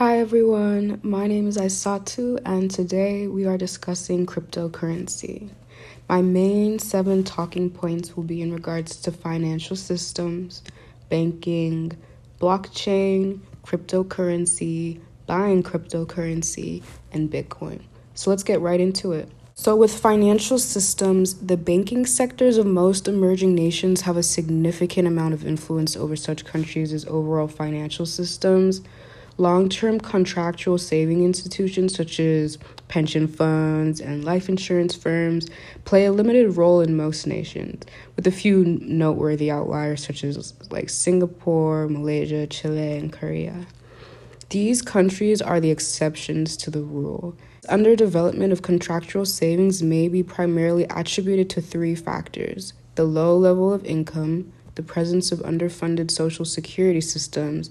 Hi everyone, my name is Isatu and today we are discussing cryptocurrency. My main 7 talking points will be in regards to financial systems, banking, blockchain, cryptocurrency, buying cryptocurrency, and Bitcoin. So let's get right into it. So, with financial systems, the banking sectors of most emerging nations have a significant amount of influence over such countries' overall financial systems. Long-term contractual saving institutions such as pension funds and life insurance firms play a limited role in most nations, with a few noteworthy outliers such as like Singapore, Malaysia, Chile, and Korea. These countries are the exceptions to the rule. Underdevelopment of contractual savings may be primarily attributed to 3 factors: the low level of income, the presence of underfunded social security systems,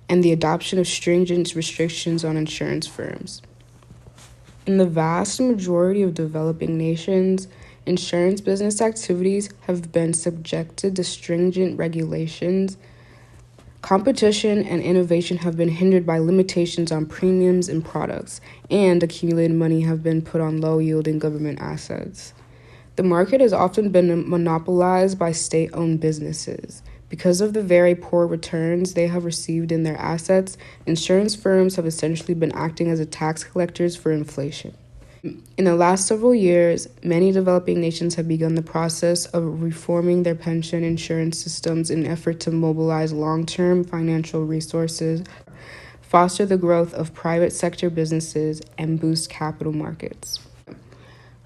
and the adoption of stringent restrictions on insurance firms. In the vast majority of developing nations, insurance business activities have been subjected to stringent regulations. Competition and innovation have been hindered by limitations on premiums and products, and accumulated money have been put on low-yielding government assets. The market has often been monopolized by state-owned businesses. Because of the very poor returns they have received in their assets, insurance firms have essentially been acting as tax collectors for inflation. In the last several years, many developing nations have begun the process of reforming their pension insurance systems in an effort to mobilize long-term financial resources, foster the growth of private sector businesses, and boost capital markets.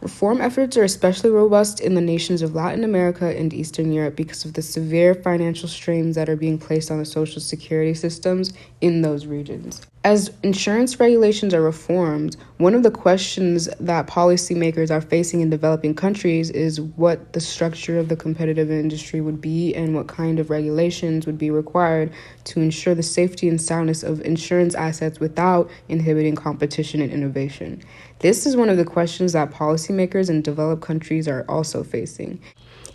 Reform efforts are especially robust in the nations of Latin America and Eastern Europe because of the severe financial strains that are being placed on the social security systems in those regions. As insurance regulations are reformed, one of the questions that policymakers are facing in developing countries is what the structure of the competitive industry would be and what kind of regulations would be required to ensure the safety and soundness of insurance assets without inhibiting competition and innovation. This is one of the questions that policymakers in developed countries are also facing.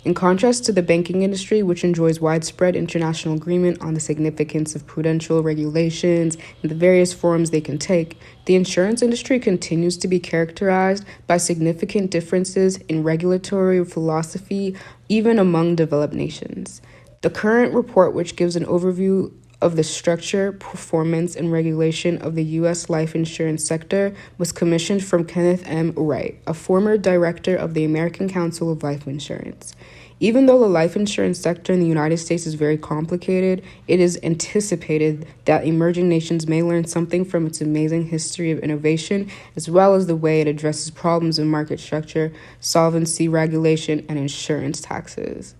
In contrast to the banking industry, which enjoys widespread international agreement on the significance of prudential regulations and the various forms they can take, the insurance industry continues to be characterized by significant differences in regulatory philosophy, even among developed nations. The current report, which gives an overview of the structure, performance, and regulation of the U.S. life insurance sector, was commissioned from Kenneth M. Wright, a former director of the American Council of Life Insurance. Even though the life insurance sector in the United States is very complicated, it is anticipated that emerging nations may learn something from its amazing history of innovation, as well as the way it addresses problems in market structure, solvency regulation, and insurance taxes.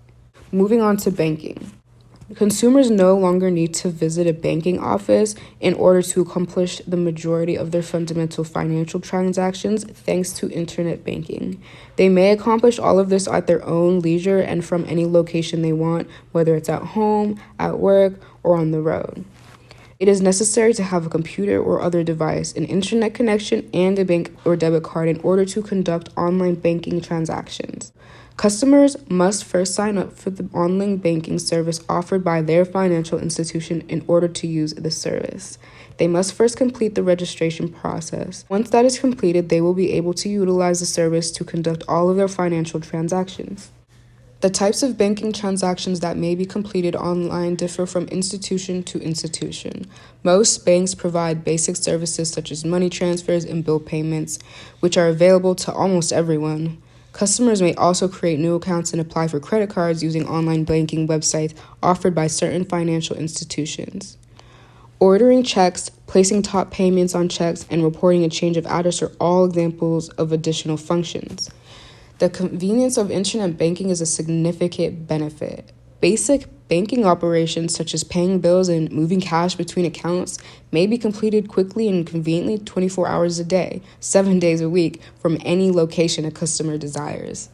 Moving on to banking. Consumers no longer need to visit a banking office in order to accomplish the majority of their fundamental financial transactions thanks to internet banking. They may accomplish all of this at their own leisure and from any location they want, whether it's at home, at work, or on the road. It is necessary to have a computer or other device, an internet connection, and a bank or debit card in order to conduct online banking transactions. Customers must first sign up for the online banking service offered by their financial institution in order to use the service. They must first complete the registration process. Once that is completed, they will be able to utilize the service to conduct all of their financial transactions. The types of banking transactions that may be completed online differ from institution to institution. Most banks provide basic services such as money transfers and bill payments, which are available to almost everyone. Customers may also create new accounts and apply for credit cards using online banking websites offered by certain financial institutions. Ordering checks, placing top payments on checks, and reporting a change of address are all examples of additional functions. The convenience of internet banking is a significant benefit. Basic banking operations such as paying bills and moving cash between accounts may be completed quickly and conveniently 24 hours a day, 7 days a week, from any location a customer desires.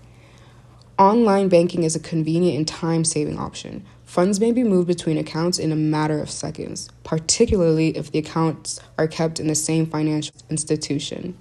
Online banking is a convenient and time-saving option. Funds may be moved between accounts in a matter of seconds, particularly if the accounts are kept in the same financial institution.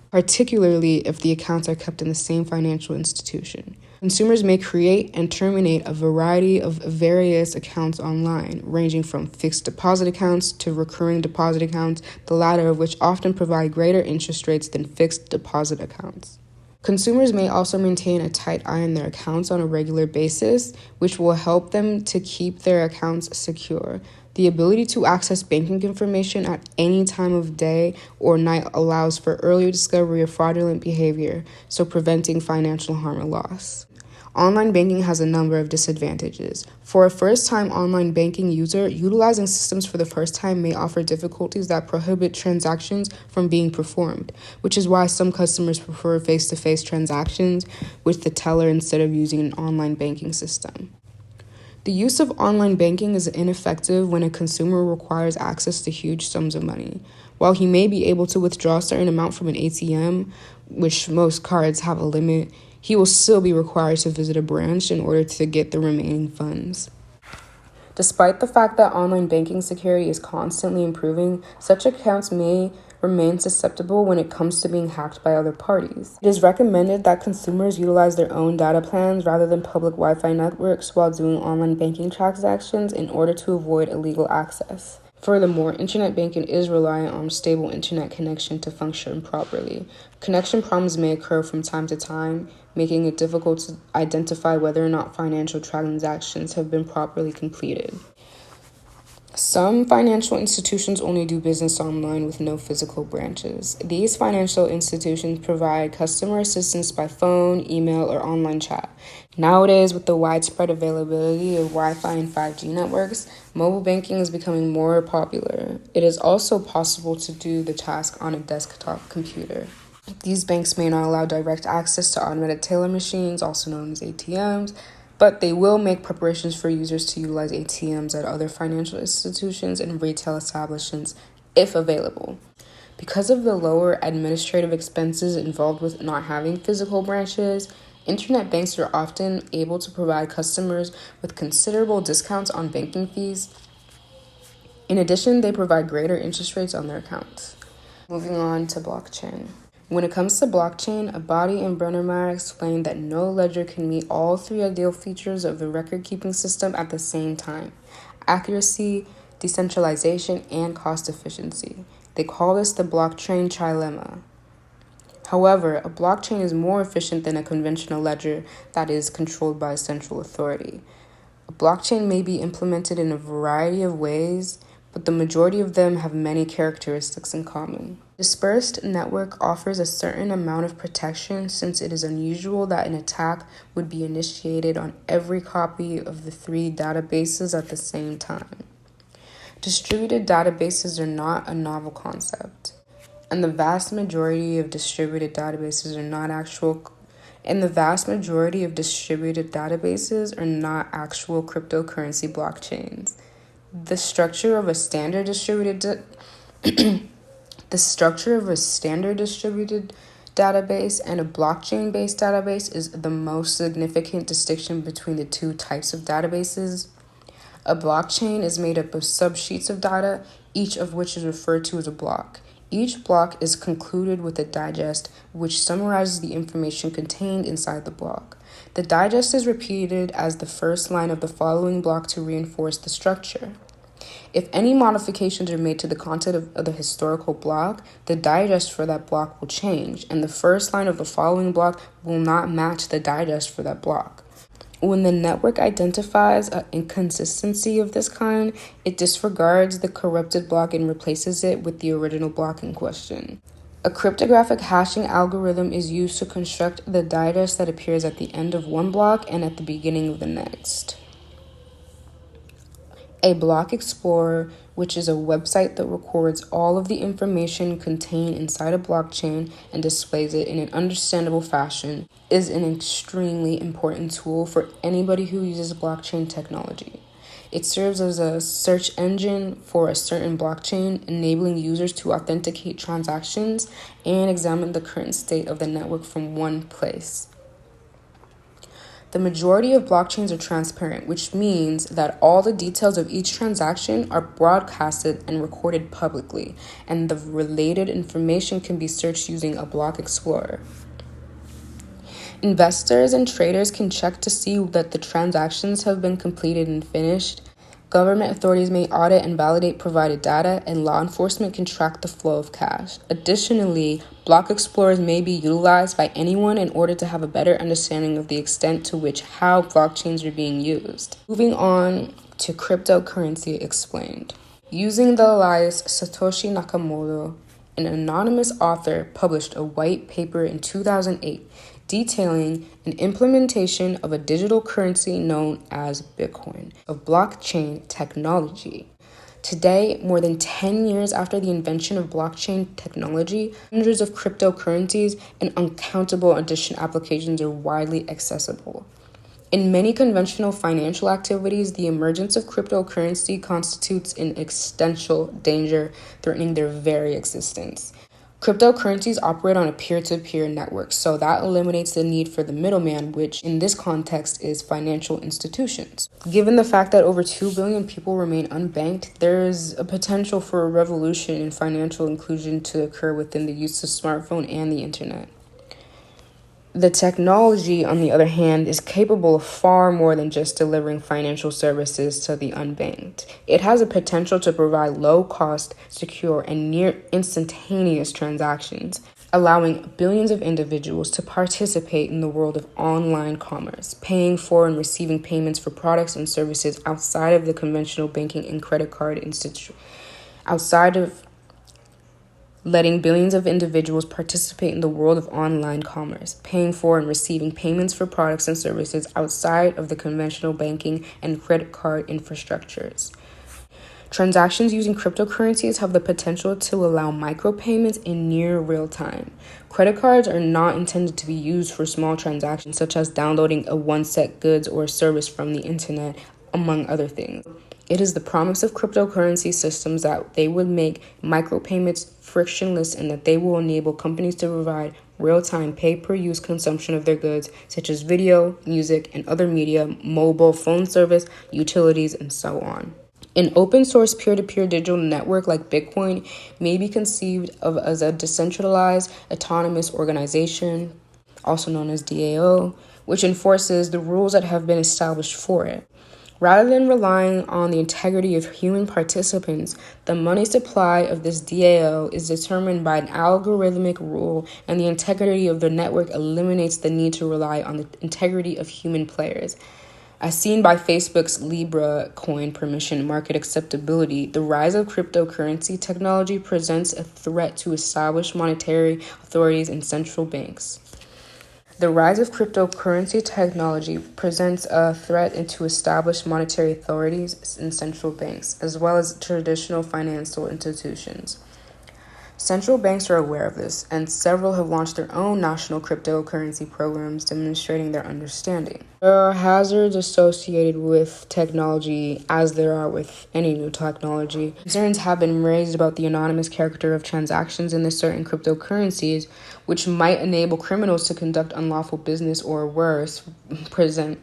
Consumers may create and terminate a variety of various accounts online, ranging from fixed deposit accounts to recurring deposit accounts, the latter of which often provide greater interest rates than fixed deposit accounts. Consumers may also maintain a tight eye on their accounts on a regular basis, which will help them to keep their accounts secure. The ability to access banking information at any time of day or night allows for earlier discovery of fraudulent behavior, so preventing financial harm or loss. Online banking has a number of disadvantages. For a first-time online banking user, utilizing systems for the first time may offer difficulties that prohibit transactions from being performed, which is why some customers prefer face-to-face transactions with the teller instead of using an online banking system. The use of online banking is ineffective when a consumer requires access to huge sums of money. While he may be able to withdraw a certain amount from an ATM, which most cards have a limit, he will still be required to visit a branch in order to get the remaining funds. Despite the fact that online banking security is constantly improving, such accounts may remain susceptible when it comes to being hacked by other parties. It is recommended that consumers utilize their own data plans rather than public Wi-Fi networks while doing online banking transactions in order to avoid illegal access. Furthermore, internet banking is reliant on a stable internet connection to function properly. Connection problems may occur from time to time, making it difficult to identify whether or not financial transactions have been properly completed. Some financial institutions only do business online with no physical branches. These financial institutions provide customer assistance by phone, email, or online chat. Nowadays, with the widespread availability of Wi-Fi and 5G networks, mobile banking is becoming more popular. It is also possible to do the task on a desktop computer. These banks may not allow direct access to automated teller machines, also known as ATMs, but they will make preparations for users to utilize ATMs at other financial institutions and retail establishments if available. Because of the lower administrative expenses involved with not having physical branches, internet banks are often able to provide customers with considerable discounts on banking fees. In addition, they provide greater interest rates on their accounts. Moving on to blockchain. When it comes to blockchain, Abadi and Brennermeyer explained that no ledger can meet all three ideal features of the record-keeping system at the same time: accuracy, decentralization, and cost efficiency. They call this the blockchain trilemma. However, a blockchain is more efficient than a conventional ledger that is controlled by a central authority. A blockchain may be implemented in a variety of ways, but the majority of them have many characteristics in common. Dispersed network offers a certain amount of protection since it is unusual that an attack would be initiated on every copy of the three databases at the same time. Distributed databases are not a novel concept, and the vast majority of distributed databases are not actual cryptocurrency blockchains. The structure of a standard distributed database and a blockchain-based database is the most significant distinction between the two types of databases. A blockchain is made up of subsheets of data, each of which is referred to as a block. Each block is concluded with a digest, which summarizes the information contained inside the block. The digest is repeated as the first line of the following block to reinforce the structure. If any modifications are made to the content of the historical block, the digest for that block will change, and the first line of the following block will not match the digest for that block. When the network identifies an inconsistency of this kind, it disregards the corrupted block and replaces it with the original block in question. A cryptographic hashing algorithm is used to construct the digest that appears at the end of one block and at the beginning of the next. A block explorer, which is a website that records all of the information contained inside a blockchain and displays it in an understandable fashion, is an extremely important tool for anybody who uses blockchain technology. It serves as a search engine for a certain blockchain, enabling users to authenticate transactions and examine the current state of the network from one place. The majority of blockchains are transparent, which means that all the details of each transaction are broadcasted and recorded publicly, and the related information can be searched using a block explorer. Investors and traders can check to see that the transactions have been completed and finished. Government authorities may audit and validate provided data, and law enforcement can track the flow of cash. Additionally, block explorers may be utilized by anyone in order to have a better understanding of the extent to which how blockchains are being used. Moving on to cryptocurrency explained. Using the alias Satoshi Nakamoto, an anonymous author published a white paper in 2008 detailing an implementation of a digital currency known as Bitcoin, of blockchain technology. Today, more than 10 years after the invention of blockchain technology, hundreds of cryptocurrencies and uncountable additional applications are widely accessible. In many conventional financial activities, the emergence of cryptocurrency constitutes an existential danger threatening their very existence. Cryptocurrencies operate on a peer-to-peer network, so that eliminates the need for the middleman, which in this context is financial institutions. Given the fact that over 2 billion people remain unbanked, there is a potential for a revolution in financial inclusion to occur within the use of smartphone and the internet. The technology, on the other hand, is capable of far more than just delivering financial services to the unbanked. It has a potential to provide low-cost, secure, and near instantaneous transactions, allowing billions of individuals to participate in the world of online commerce, paying for and receiving payments for products and services outside of the conventional banking and credit card institution, outside of letting billions of individuals participate in the world of online commerce, paying for and receiving payments for products and services outside of the conventional banking and credit card infrastructures. Transactions using cryptocurrencies have the potential to allow micropayments in near real time. Credit cards are not intended to be used for small transactions, such as downloading a one-set goods or service from the internet, among other things. It is the promise of cryptocurrency systems that they would make micropayments frictionless and that they will enable companies to provide real-time pay-per-use consumption of their goods, such as video, music, and other media, mobile phone service, utilities, and so on. An open-source peer-to-peer digital network like Bitcoin may be conceived of as a decentralized, autonomous organization, also known as DAO, which enforces the rules that have been established for it. Rather than relying on the integrity of human participants, the money supply of this DAO is determined by an algorithmic rule, and the integrity of the network eliminates the need to rely on the integrity of human players. As seen by Facebook's Libra coin permission market acceptability, the rise of cryptocurrency technology presents a threat to established monetary authorities and central banks. The rise of cryptocurrency technology presents a threat to established monetary authorities and central banks, as well as traditional financial institutions. Central banks are aware of this, and several have launched their own national cryptocurrency programs demonstrating their understanding. There are hazards associated with technology, as there are with any new technology. Concerns have been raised about the anonymous character of transactions in the certain cryptocurrencies, which might enable criminals to conduct unlawful business or worse, represent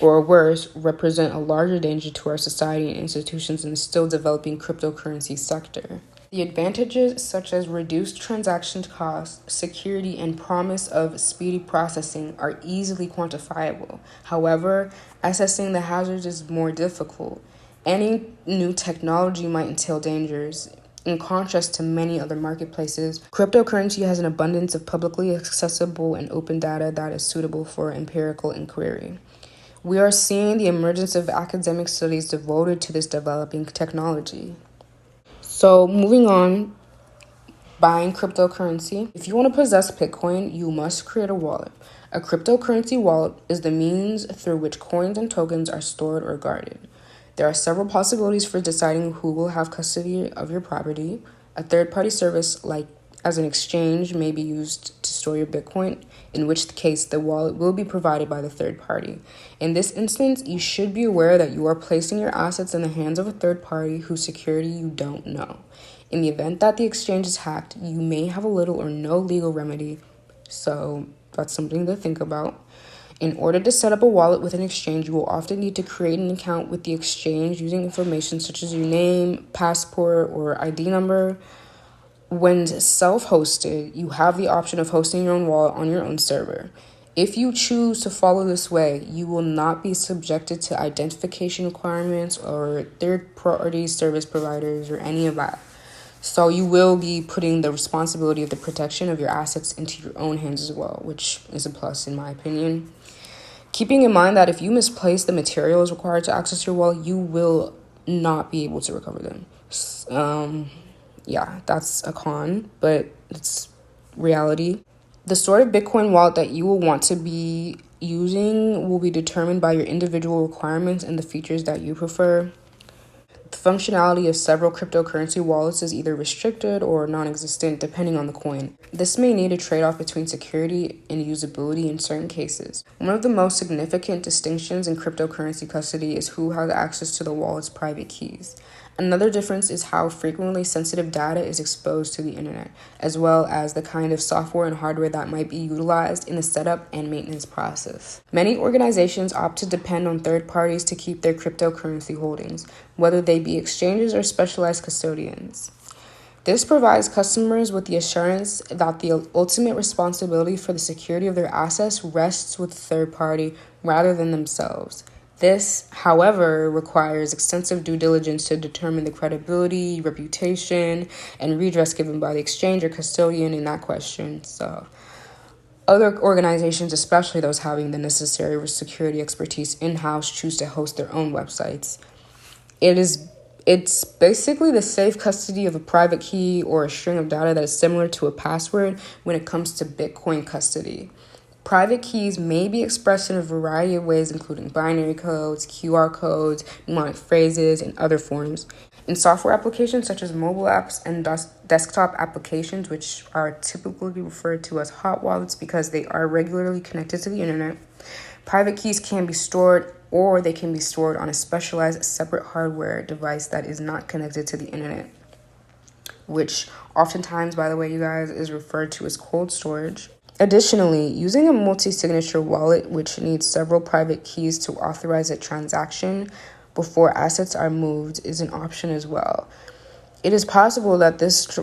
a larger danger to our society and institutions in the still developing cryptocurrency sector. The advantages, such as reduced transaction costs, security, and promise of speedy processing, are easily quantifiable. However, assessing the hazards is more difficult. Any new technology might entail dangers. In contrast to many other marketplaces, cryptocurrency has an abundance of publicly accessible and open data that is suitable for empirical inquiry. We are seeing the emergence of academic studies devoted to this developing technology. So moving on, buying cryptocurrency. If you want to possess Bitcoin, you must create a wallet. A cryptocurrency wallet is the means through which coins and tokens are stored or guarded. There are several possibilities for deciding who will have custody of your property. A third-party service like as an exchange may be used to store your Bitcoin, in which case the wallet will be provided by the third party. In this instance, you should be aware that you are placing your assets in the hands of a third party whose security you don't know. In the event that the exchange is hacked, you may have a little or no legal remedy, so that's something to think about. In order to set up a wallet with an exchange, you will often need to create an account with the exchange using information such as your name, passport, or ID number. When self-hosted, you have the option of hosting your own wallet on your own server. If you choose to follow this way, you will not be subjected to identification requirements or third-party service providers or any of that. So you will be putting the responsibility of the protection of your assets into your own hands as well, which is a plus in my opinion. Keeping in mind that if you misplace the materials required to access your wallet, you will not be able to recover them. Yeah, that's a con, but it's reality. The sort of Bitcoin wallet that you will want to be using will be determined by your individual requirements and the features that you prefer. The functionality of several cryptocurrency wallets is either restricted or non-existent depending on the coin. This may need a trade-off between security and usability in certain cases. One of the most significant distinctions in cryptocurrency custody is who has access to the wallet's private keys. Another difference is how frequently sensitive data is exposed to the internet, as well as the kind of software and hardware that might be utilized in the setup and maintenance process. Many organizations opt to depend on third parties to keep their cryptocurrency holdings, whether they be exchanges or specialized custodians. This provides customers with the assurance that the ultimate responsibility for the security of their assets rests with the third party rather than themselves. This, however, requires extensive due diligence to determine the credibility, reputation, and redress given by the exchange or custodian in that question. So, other organizations, especially those having the necessary security expertise in-house, choose to host their own websites. It's basically the safe custody of a private key or a string of data that is similar to a password when it comes to Bitcoin custody. Private keys may be expressed in a variety of ways, including binary codes, QR codes, mnemonic phrases, and other forms. In software applications such as mobile apps and desktop applications, which are typically referred to as hot wallets because they are regularly connected to the internet, private keys can be stored or they can be stored on a specialized separate hardware device that is not connected to the internet, which oftentimes, by the way, you guys, is referred to as cold storage. Additionally, using a multi-signature wallet, which needs several private keys to authorize a transaction before assets are moved, is an option as well. It is possible that this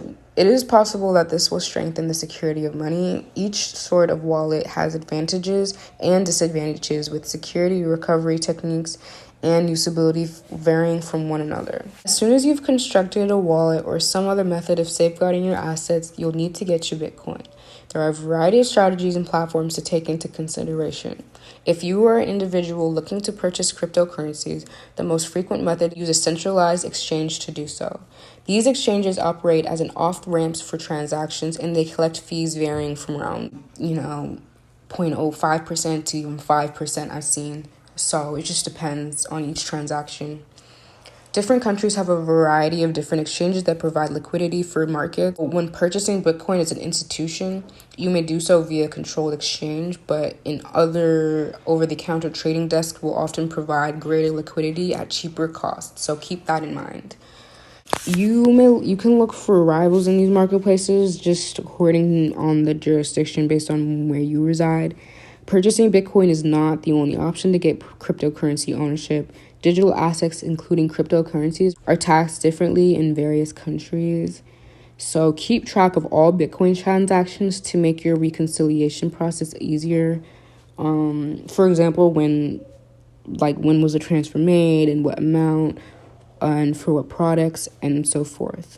will strengthen the security of money. Each sort of wallet has advantages and disadvantages, with security recovery techniques and usability varying from one another. As soon as you've constructed a wallet or some other method of safeguarding your assets, you'll need to get your Bitcoin. There are a variety of strategies and platforms to take into consideration. If you are an individual looking to purchase cryptocurrencies, the most frequent method is a centralized exchange to do so. These exchanges operate as an off-ramps for transactions, and they collect fees varying from around, 0.05% to even 5% I've seen. So it just depends on each transaction. Different countries have a variety of different exchanges that provide liquidity for markets. When purchasing Bitcoin as an institution, you may do so via controlled exchange, but in other over-the-counter trading desks will often provide greater liquidity at cheaper costs. So keep that in mind. You can look for rivals in these marketplaces, just according on the jurisdiction based on where you reside. Purchasing Bitcoin is not the only option to get cryptocurrency ownership. Digital assets, including cryptocurrencies, are taxed differently in various countries. So keep track of all Bitcoin transactions to make your reconciliation process easier. For example, when was the transfer made and what amount and for what products and so forth.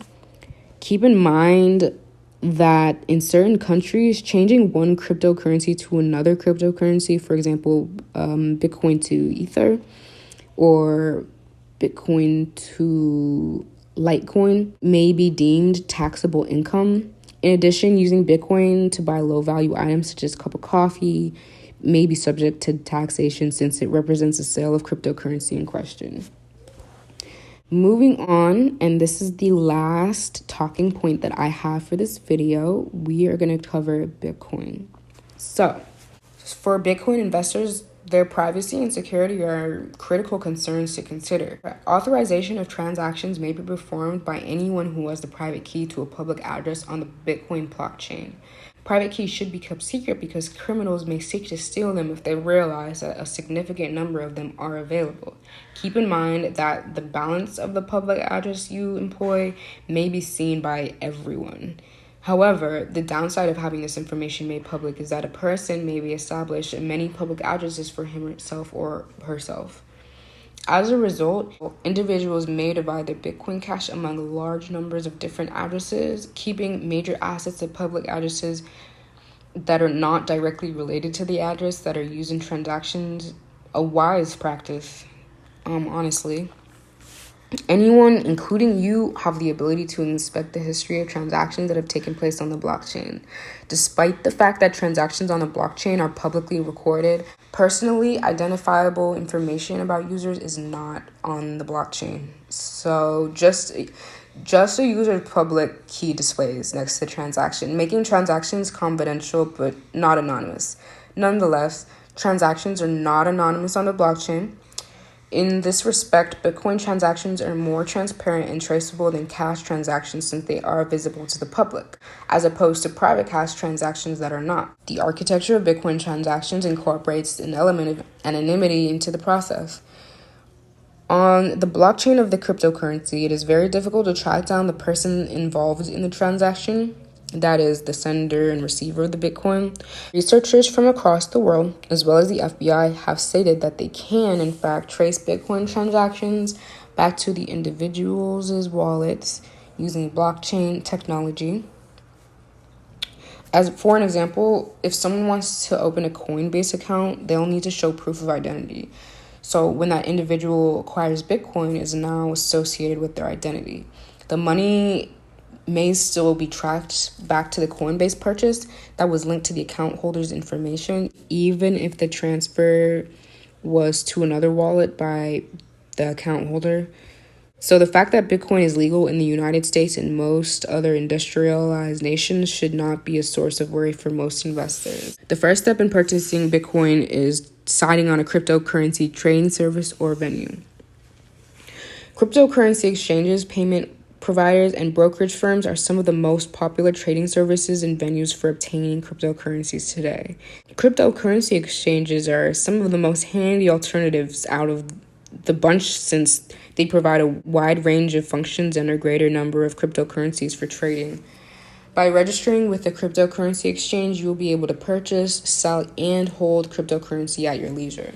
Keep in mind that in certain countries, changing one cryptocurrency to another cryptocurrency, for example, Bitcoin to Ether or Bitcoin to Litecoin, may be deemed taxable income. In addition, using Bitcoin to buy low-value items such as a cup of coffee may be subject to taxation since it represents a sale of cryptocurrency in question. Moving on, and this is the last talking point that I have for this video, we are going to cover Bitcoin. So, for Bitcoin investors, their privacy and security are critical concerns to consider. Authorization of transactions may be performed by anyone who has the private key to a public address on the Bitcoin blockchain. Private keys should be kept secret because criminals may seek to steal them if they realize that a significant number of them are available. Keep in mind that the balance of the public address you employ may be seen by everyone. However, the downside of having this information made public is that a person may be established many public addresses for himself or herself. As a result, individuals may divide their Bitcoin Cash among large numbers of different addresses, keeping major assets of public addresses that are not directly related to the address that are used in transactions a wise practice, honestly. Anyone, including you, have the ability to inspect the history of transactions that have taken place on the blockchain. Despite the fact that transactions on the blockchain are publicly recorded, personally identifiable information about users is not on the blockchain. So just a user's public key displays next to the transaction, making transactions confidential but not anonymous. Nonetheless, transactions are not anonymous on the blockchain. In this respect, Bitcoin transactions are more transparent and traceable than cash transactions since they are visible to the public, as opposed to private cash transactions that are not. The architecture of Bitcoin transactions incorporates an element of anonymity into the process. On the blockchain of the cryptocurrency, it is very difficult to track down the person involved in the transaction, that is, the sender and receiver of the Bitcoin. Researchers from across the world, as well as the FBI, have stated that they can, in fact, trace Bitcoin transactions back to the individual's wallets using blockchain technology. As for an example, if someone wants to open a Coinbase account, they'll need to show proof of identity. So when that individual acquires Bitcoin, is now associated with their identity. The money may still be tracked back to the Coinbase purchase that was linked to the account holder's information, even if the transfer was to another wallet by the account holder. So the fact that Bitcoin is legal in the United States and most other industrialized nations should not be a source of worry for most investors. The first step in purchasing Bitcoin is deciding on a cryptocurrency trading service or venue. Cryptocurrency exchanges, payment providers, and brokerage firms are some of the most popular trading services and venues for obtaining cryptocurrencies today. Cryptocurrency exchanges are some of the most handy alternatives out of the bunch since they provide a wide range of functions and a greater number of cryptocurrencies for trading. By registering with a cryptocurrency exchange, you will be able to purchase, sell, and hold cryptocurrency at your leisure.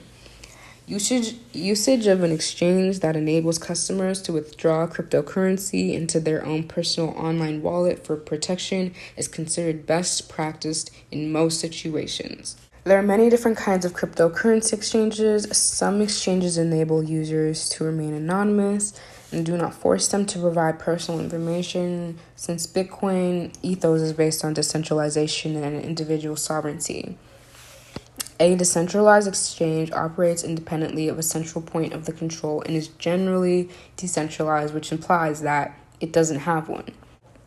Usage of an exchange that enables customers to withdraw cryptocurrency into their own personal online wallet for protection is considered best practiced in most situations. There are many different kinds of cryptocurrency exchanges. Some exchanges enable users to remain anonymous and do not force them to provide personal information, since Bitcoin ethos is based on decentralization and individual sovereignty. A decentralized exchange operates independently of a central point of the control and is generally decentralized, which implies that it doesn't have one.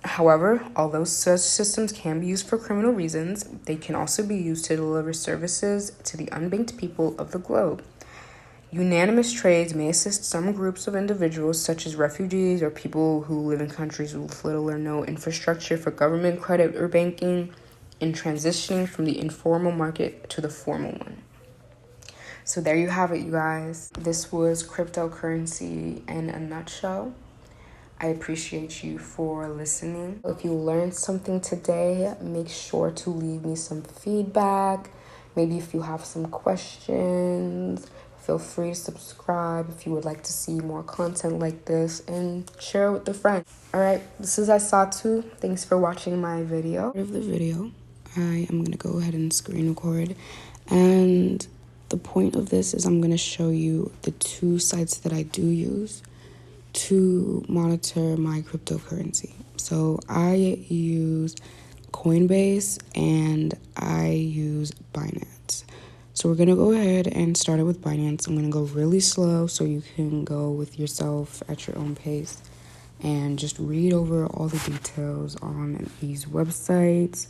However, although such systems can be used for criminal reasons, they can also be used to deliver services to the unbanked people of the globe. Unanimous trades may assist some groups of individuals, such as refugees or people who live in countries with little or no infrastructure for government credit or banking, in transitioning from the informal market to the formal one. So there you have it, you guys. This was cryptocurrency in a nutshell. I appreciate you for listening. If you learned something today, make sure to leave me some feedback. Maybe if you have some questions, feel free to subscribe if you would like to see more content like this, and share it with a friend. All right, this is Isatu. Thanks for watching my video. Of the video, I am going to go ahead and screen record. And the point of this is I'm going to show you the two sites that I do use to monitor my cryptocurrency. So I use Coinbase and I use Binance. So we're going to go ahead and start it with Binance. I'm going to go really slow so you can go with yourself at your own pace and just read over all the details on these websites.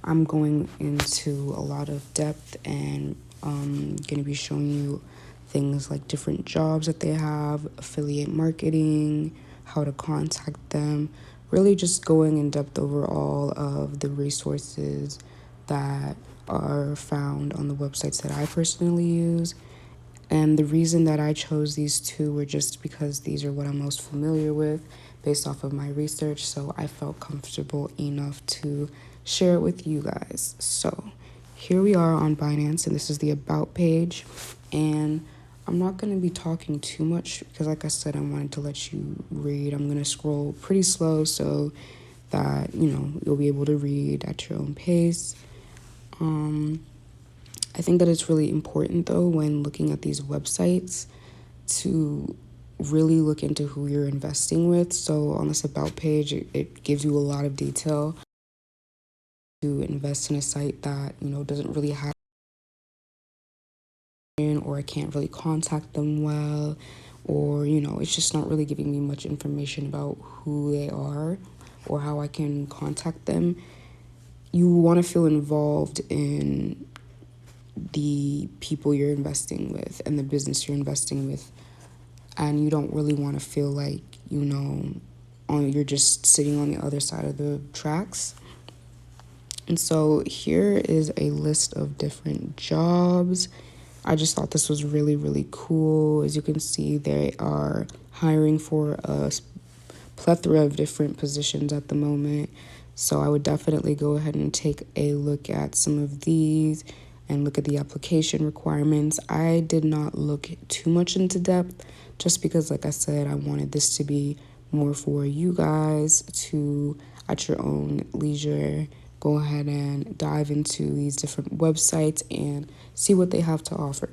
I'm going into a lot of depth and going to be showing you things like different jobs that they have, affiliate marketing, how to contact them, really just going in depth over all of the resources that are found on the websites that I personally use. And the reason that I chose these two were just because these are what I'm most familiar with. based off of my research, so I felt comfortable enough to share it with you guys. So here we are on Binance, and this is the About page. And I'm not going to be talking too much because, like I said, I wanted to let you read. I'm going to scroll pretty slow so that, you'll be able to read at your own pace. I think that it's really important, though, when looking at these websites to really look into who you're investing with. So on this About page, it gives you a lot of detail to invest in a site that, doesn't really have, or I can't really contact them well, or, it's just not really giving me much information about who they are or how I can contact them. You want to feel involved in the people you're investing with and the business you're investing with, and you don't really want to feel like, you're just sitting on the other side of the tracks. And so here is a list of different jobs. I just thought this was really, really cool. As you can see, they are hiring for a plethora of different positions at the moment. So I would definitely go ahead and take a look at some of these and look at the application requirements. I did not look too much into depth just because, like I said, I wanted this to be more for you guys to, at your own leisure, go ahead and dive into these different websites and see what they have to offer.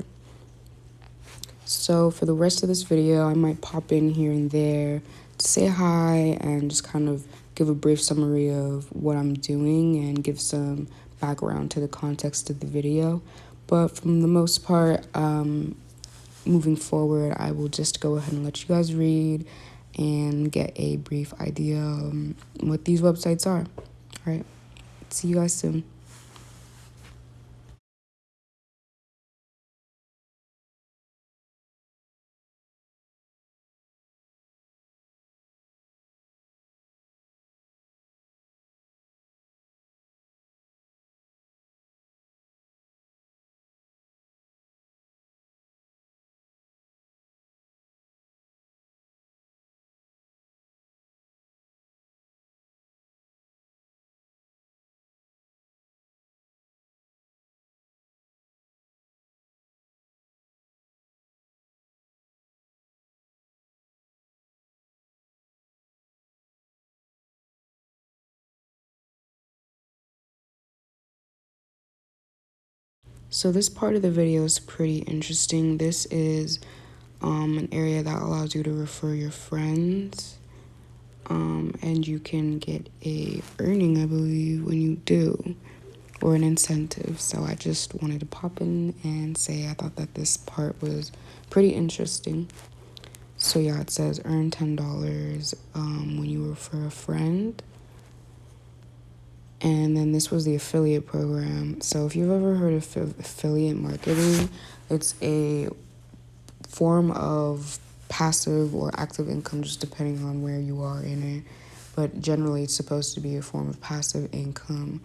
So for the rest of this video, I might pop in here and there to say hi and just kind of give a brief summary of what I'm doing and give some background to the context of the video. But from the most part, moving forward, I will just go ahead and let you guys read and get a brief idea what these websites are. All right, see you guys soon. So this part of the video is pretty interesting. This is an area that allows you to refer your friends, and you can get a earning, I believe, when you do, or an incentive. So I just wanted to pop in and say I thought that this part was pretty interesting. So yeah, it says earn $10 when you refer a friend. And then this was the affiliate program. So if you've ever heard of affiliate marketing, it's a form of passive or active income, just depending on where you are in it. But generally, it's supposed to be a form of passive income.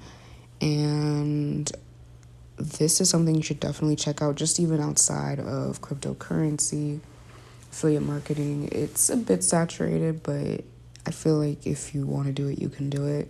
And this is something you should definitely check out, just even outside of cryptocurrency, affiliate marketing. It's a bit saturated, but I feel like if you want to do it, you can do it.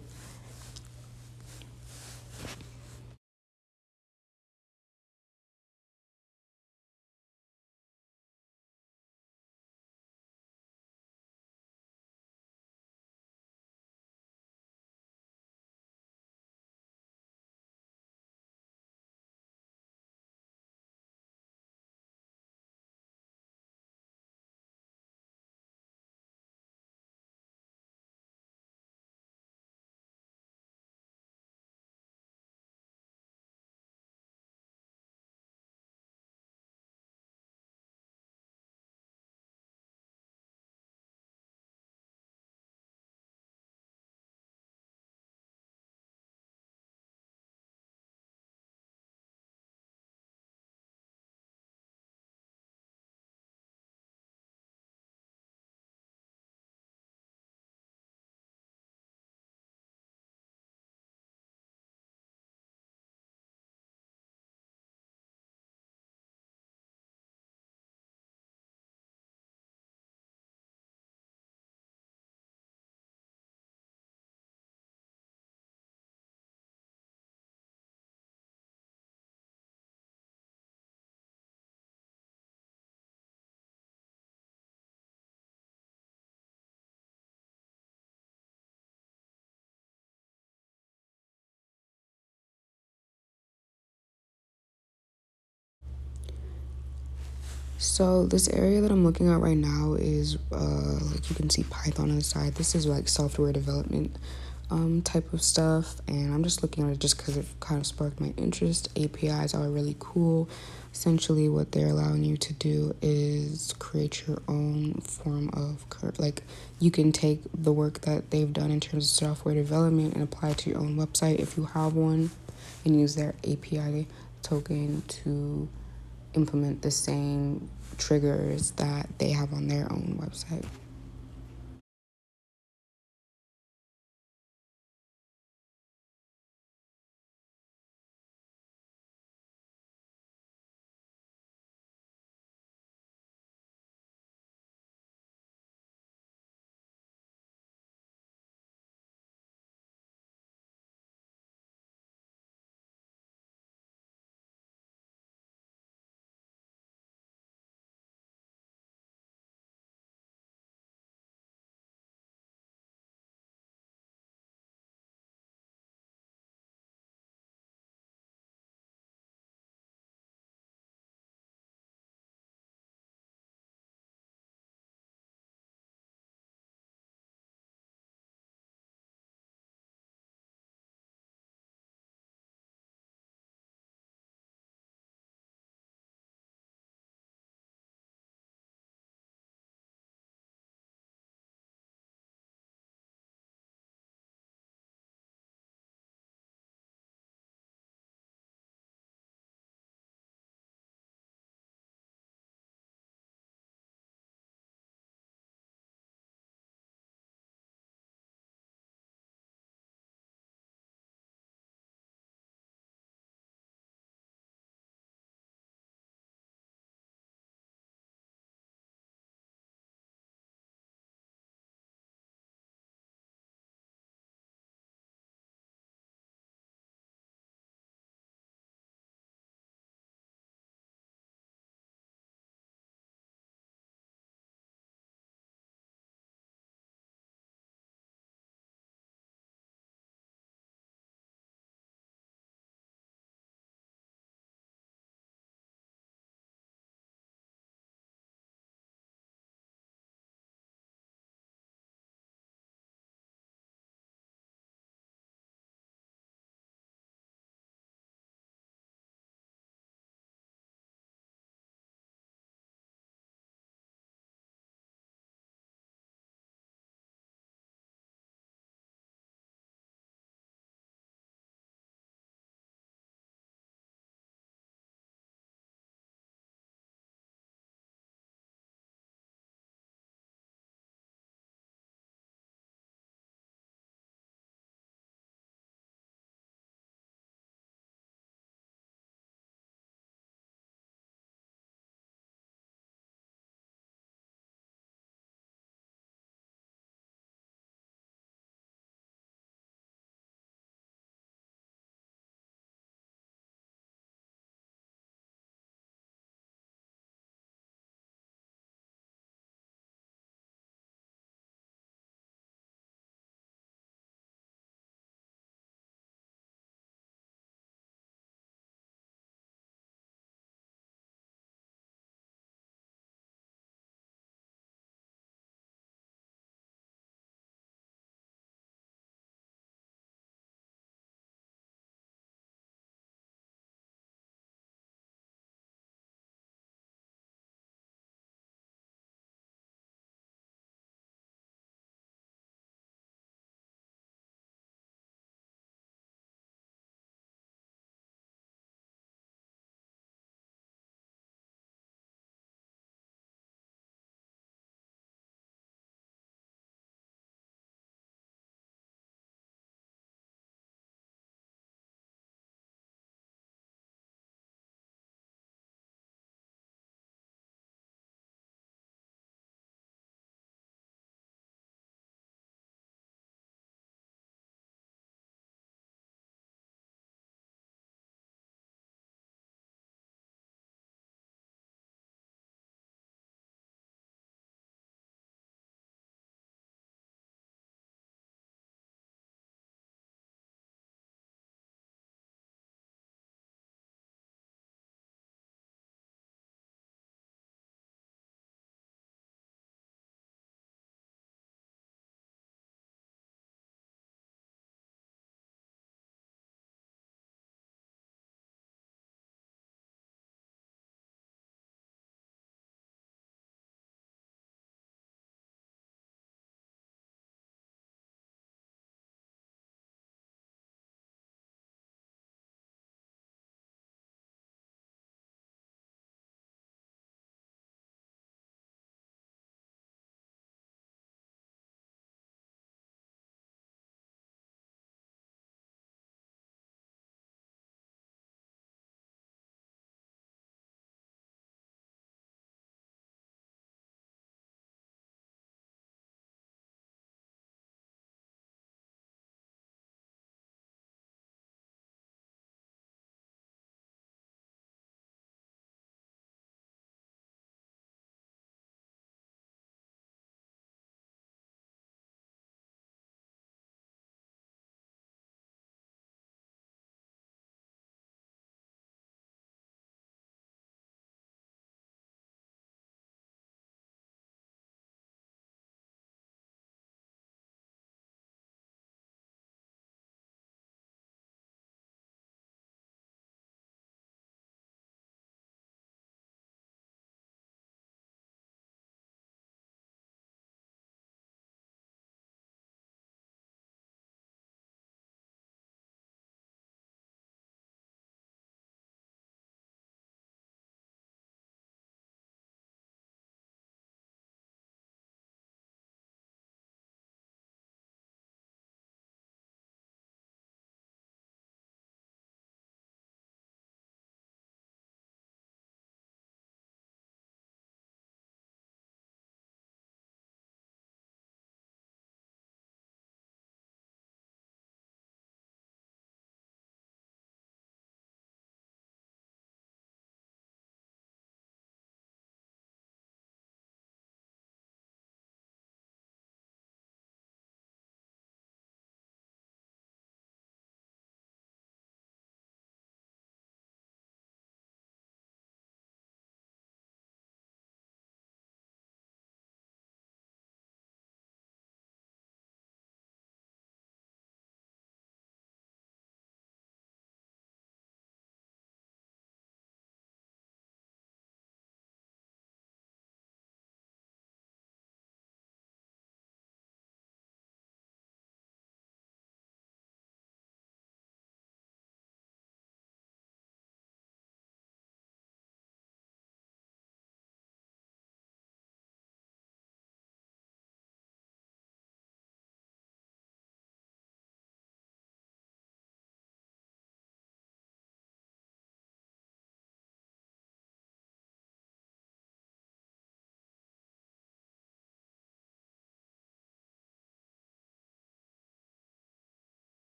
So this area that I'm looking at right now is like you can see Python on the side. This is like software development type of stuff, and I'm just looking at it just because it kind of sparked my interest. APIs are really cool. Essentially, what they're allowing you to do is create your own form of like you can take the work that they've done in terms of software development and apply it to your own website if you have one, and use their API token to implement the same triggers that they have on their own website.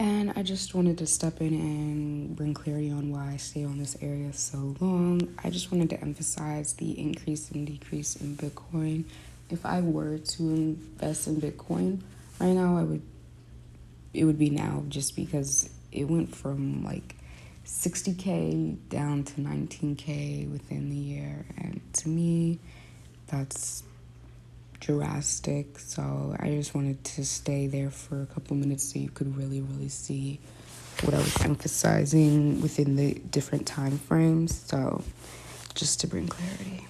And I just wanted to step in and bring clarity on why I stay on this area so long. I just wanted to emphasize the increase and decrease in Bitcoin. If I were to invest in Bitcoin right now, it would be now, just because it went from like 60K down to 19K within the year, and to me that's drastic. So I just wanted to stay there for a couple minutes so you could really see what I was emphasizing within the different time frames. So just to bring clarity.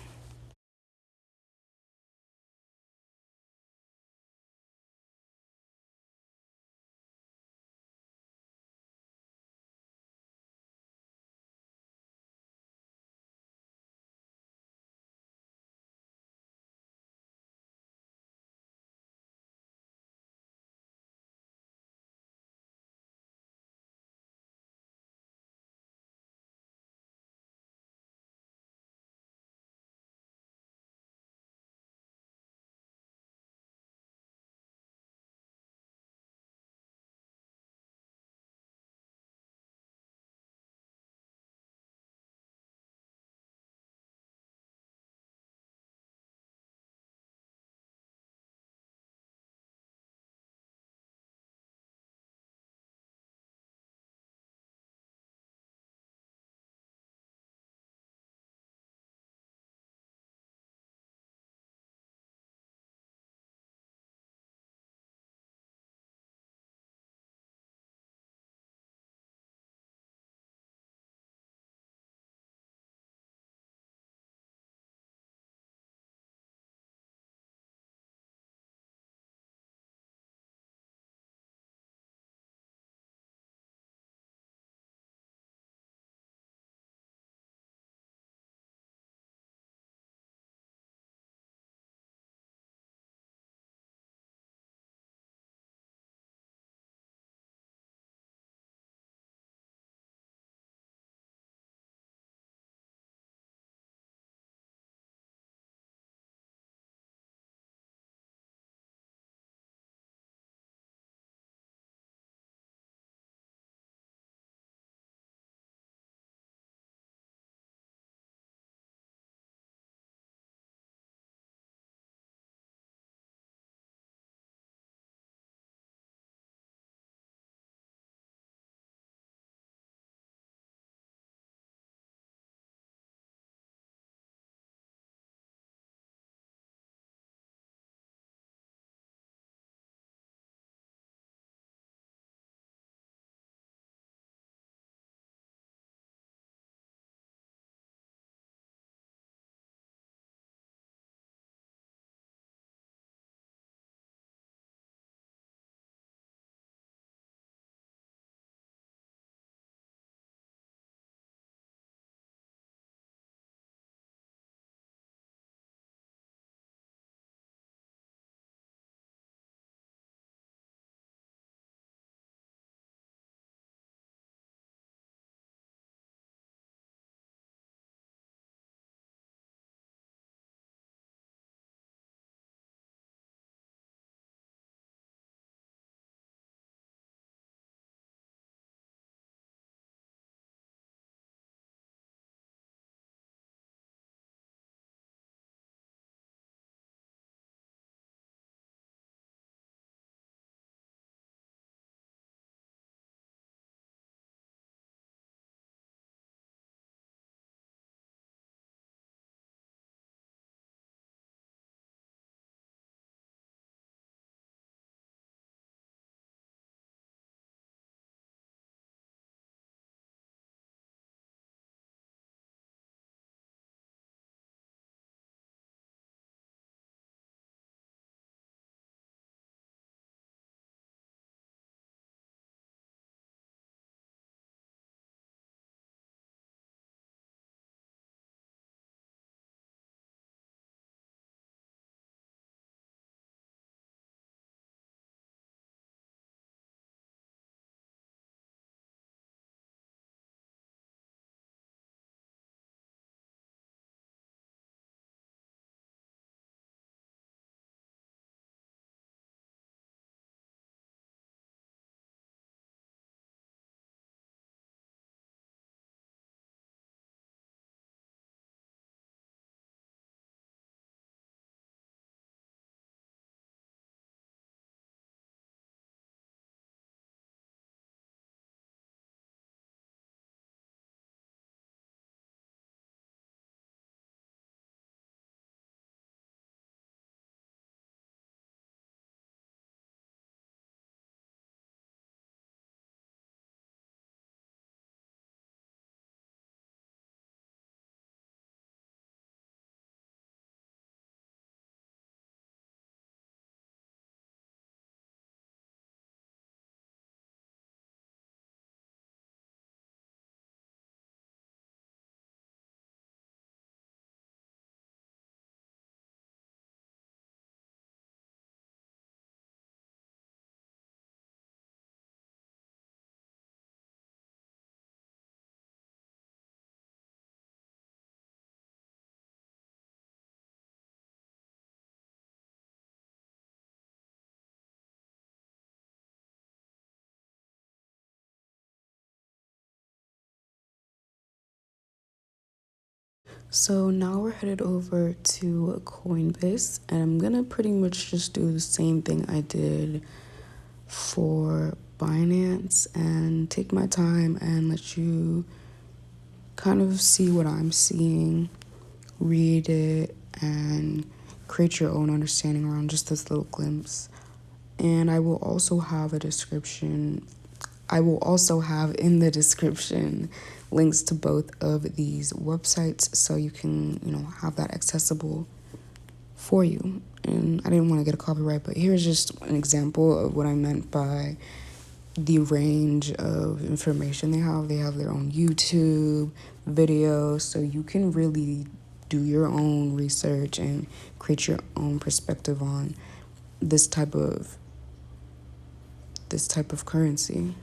So now we're headed over to Coinbase, and I'm gonna pretty much just do the same thing I did for Binance and take my time and let you kind of see what I'm seeing, read it, and create your own understanding around just this little glimpse. And I will also have a description. I will also have in the description links to both of these websites so you can, have that accessible for you. And I didn't want to get a copyright, but here's just an example of what I meant by the range of information they have. They have their own YouTube videos, so you can really do your own research and create your own perspective on this type of currency.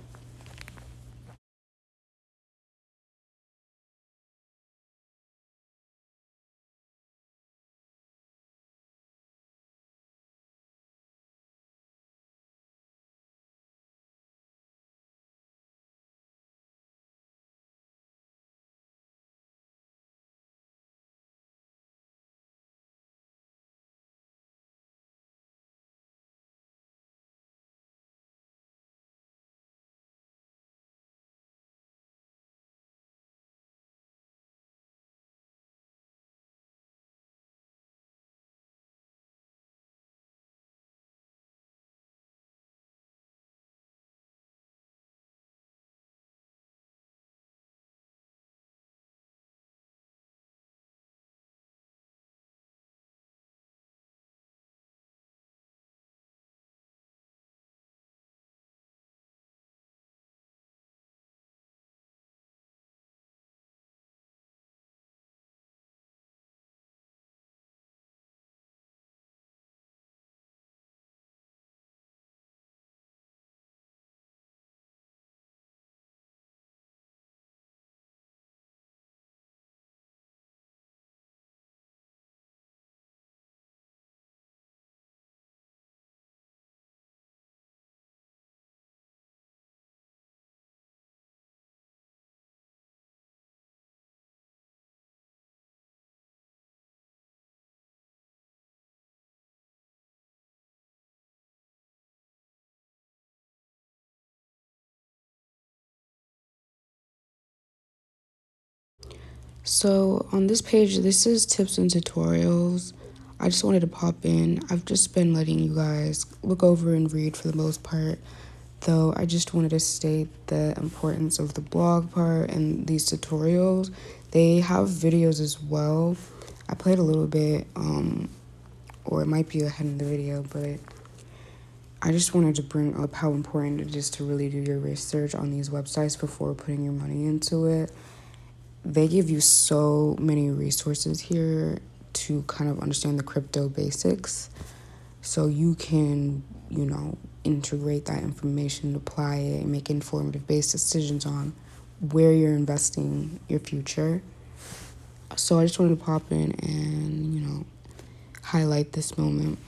So on this page, this is tips and tutorials. I just wanted to pop in. I've just been letting you guys look over and read for the most part, though I just wanted to state the importance of the blog part and these tutorials. They have videos as well. I played a little bit, or it might be ahead in the video, but I just wanted to bring up how important it is to really do your research on these websites before putting your money into it. They give you so many resources here to kind of understand the crypto basics so you can, integrate that information, apply it, and make informative based decisions on where you're investing your future. So I just wanted to pop in and, highlight this moment.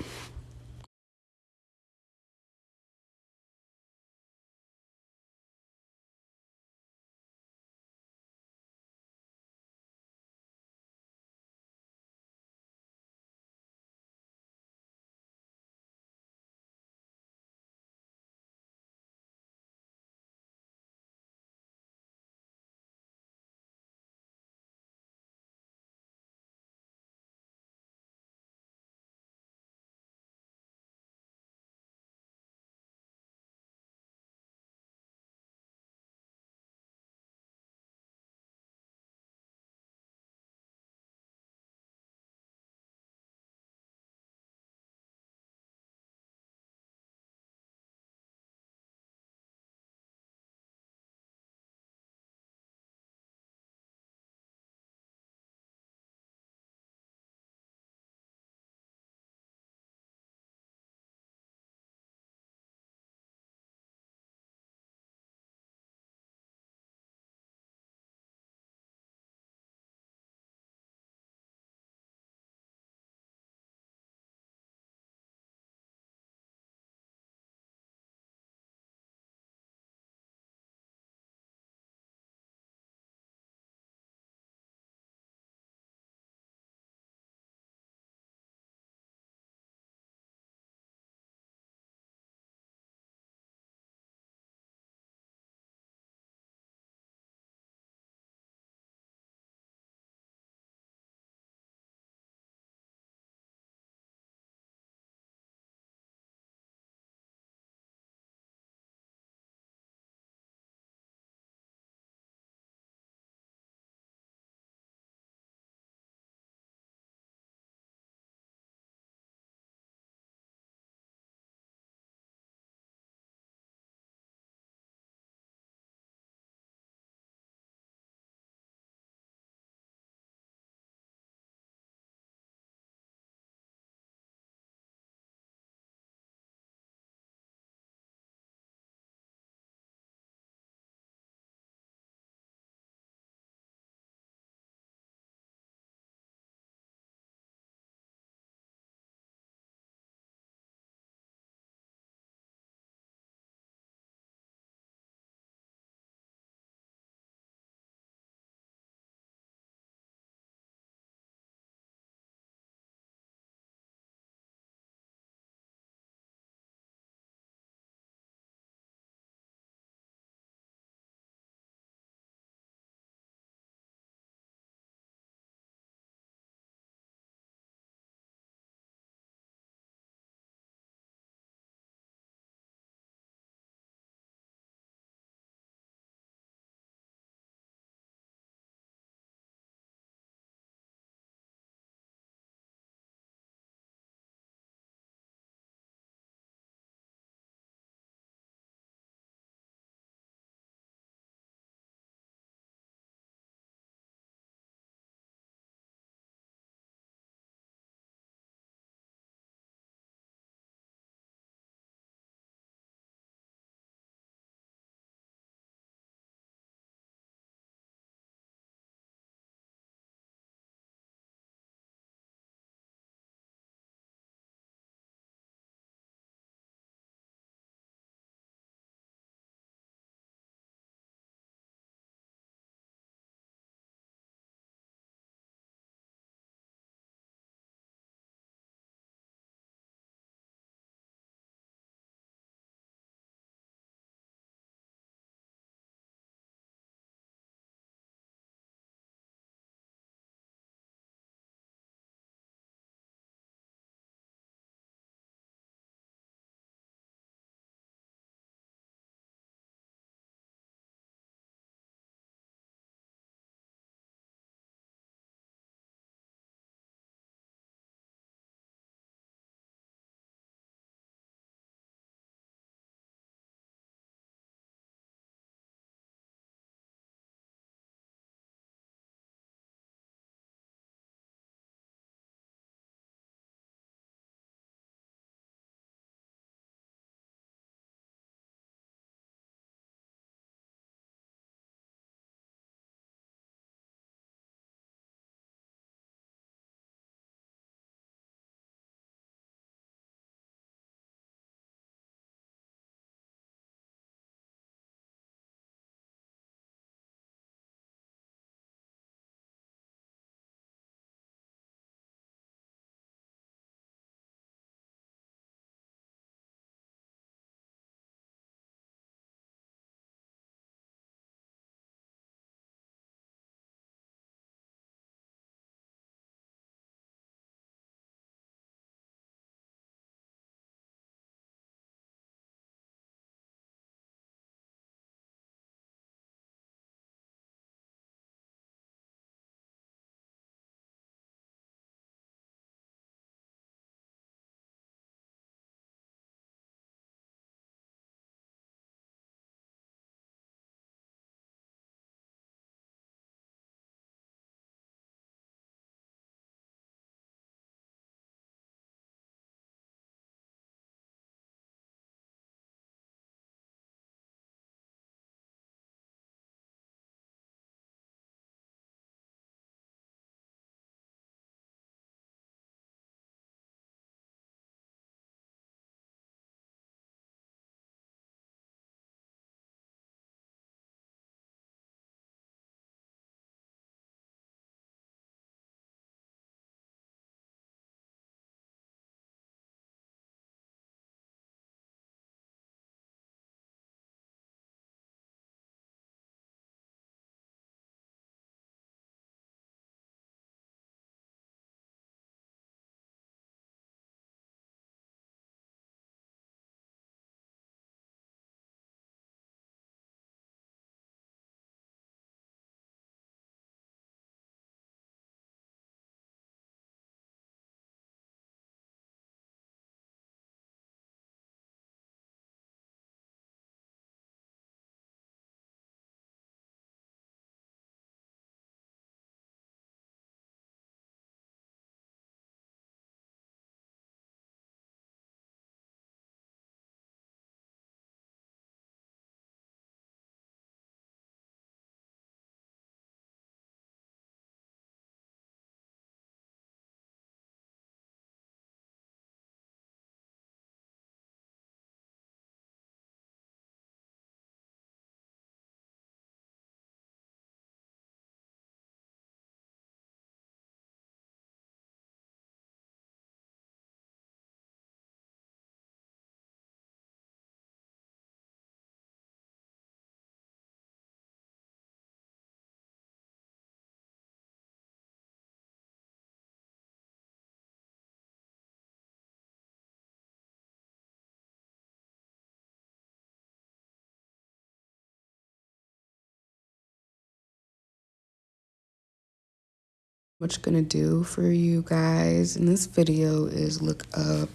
What I'm gonna do for you guys in this video is look up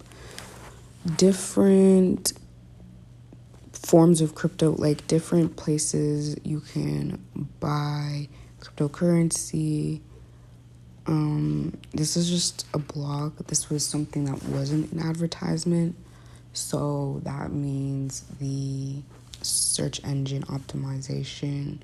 different forms of crypto, like different places you can buy cryptocurrency. This is just a blog. This was something that wasn't an advertisement, so that means the search engine optimization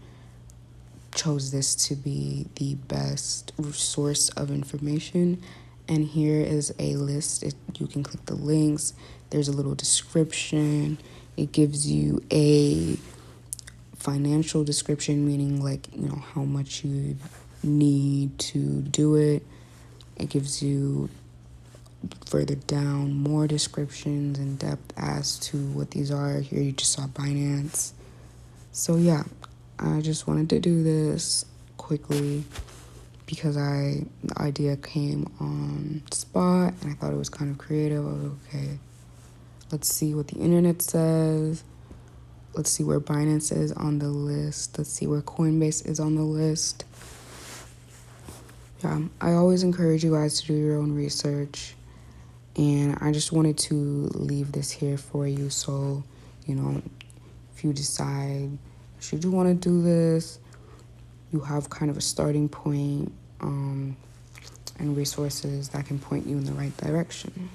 chose this to be the best source of information. And here is a list. You can click the links. There's a little description. It gives you a financial description, meaning like, how much you need to do it. It gives you further down more descriptions in depth as to what these are. Here you just saw Binance. So yeah, I just wanted to do this quickly because the idea came on spot and I thought it was kind of creative. I was okay, let's see what the internet says. Let's see where Binance is on the list. Let's see where Coinbase is on the list. Yeah, I always encourage you guys to do your own research. And I just wanted to leave this here for you. So, if you decide, should you want to do this, you have kind of a starting point, and resources that can point you in the right direction.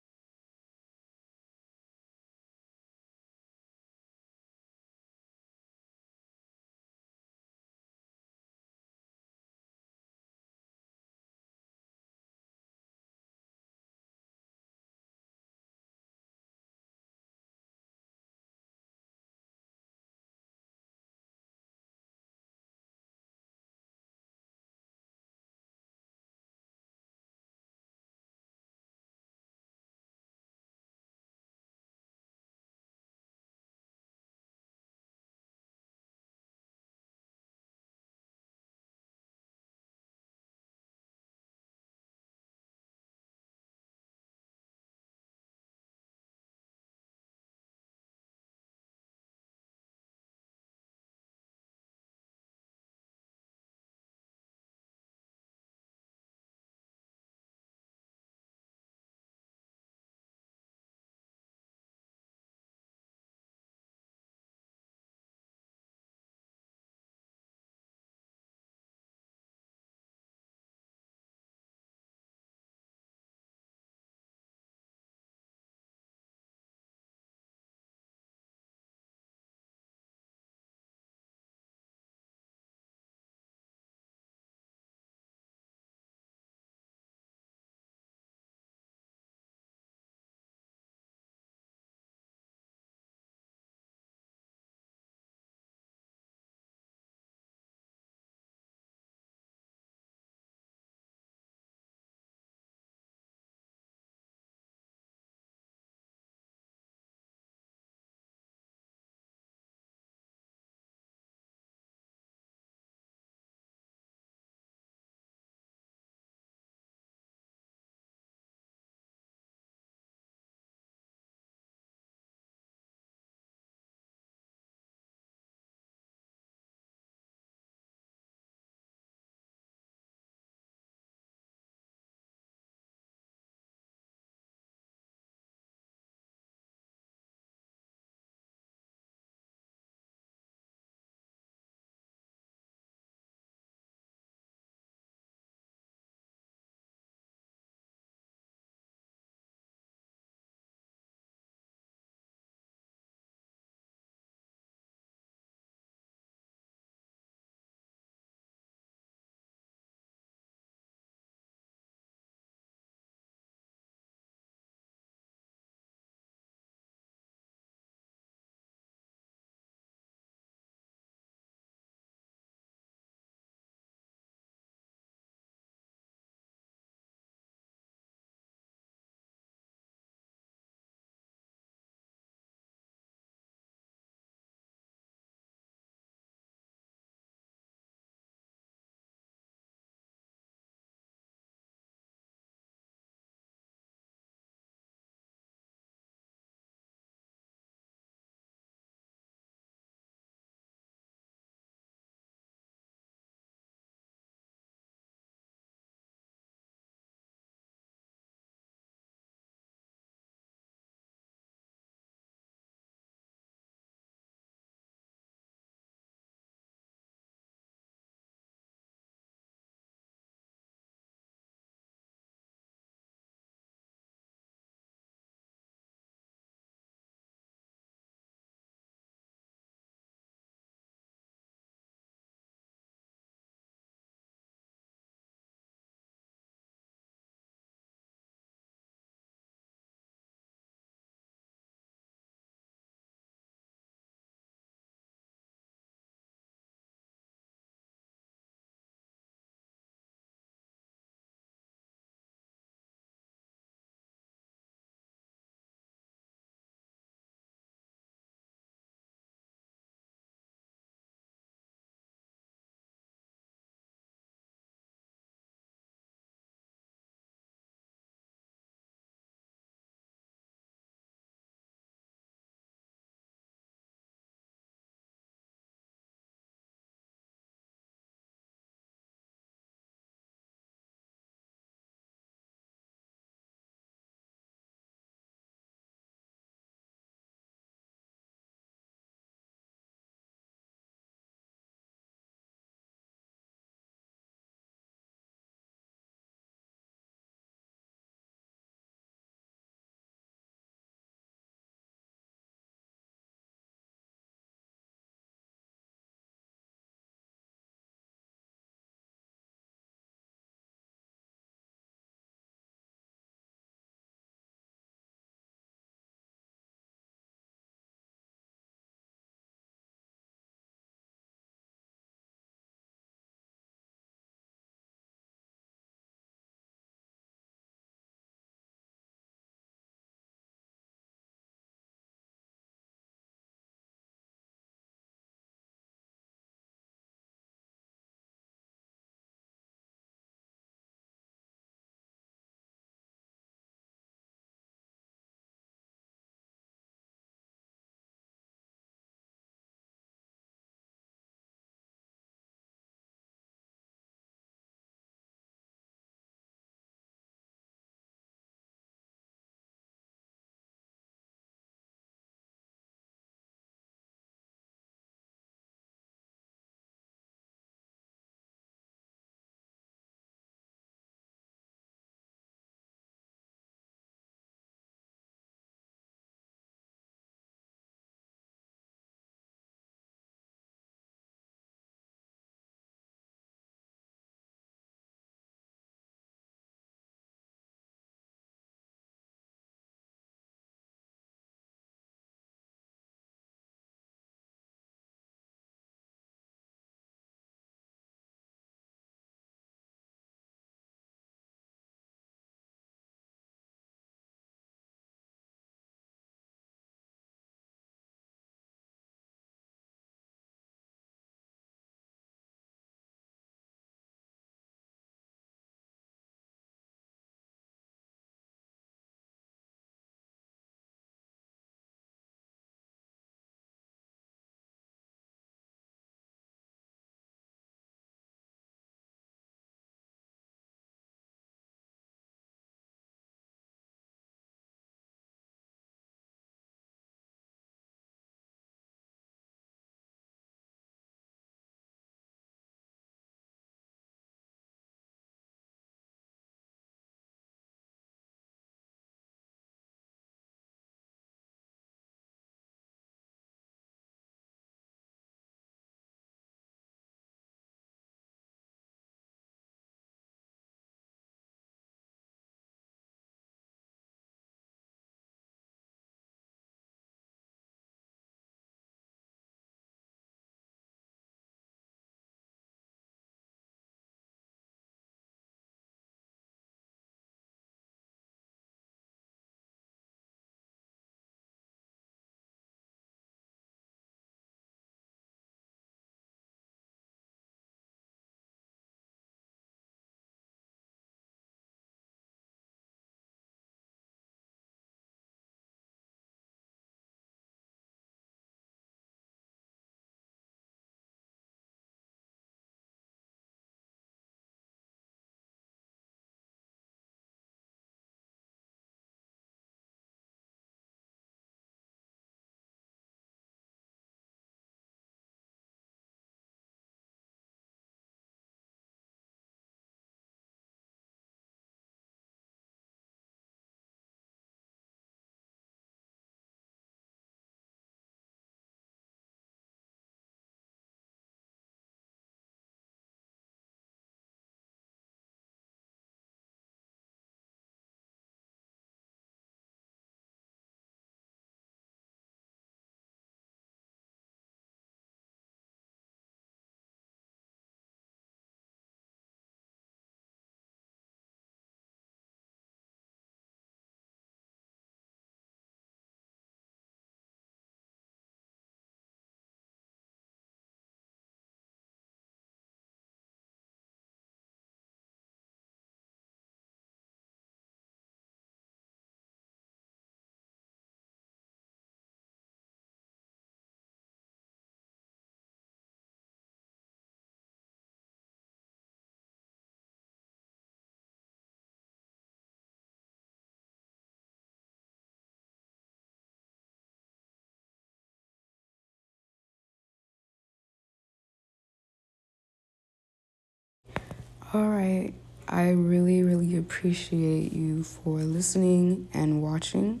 All right. I really, really appreciate you for listening and watching.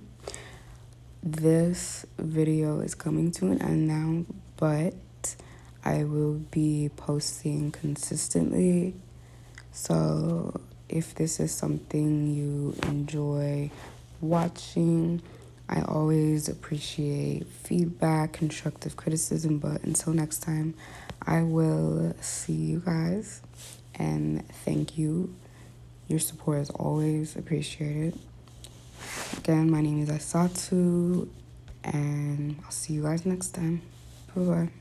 This video is coming to an end now, but I will be posting consistently. So if this is something you enjoy watching, I always appreciate feedback, constructive criticism. But until next time, I will see you guys and thank you. Your support is always appreciated. Again, my name is Isatu, and I'll see you guys next time. Bye bye.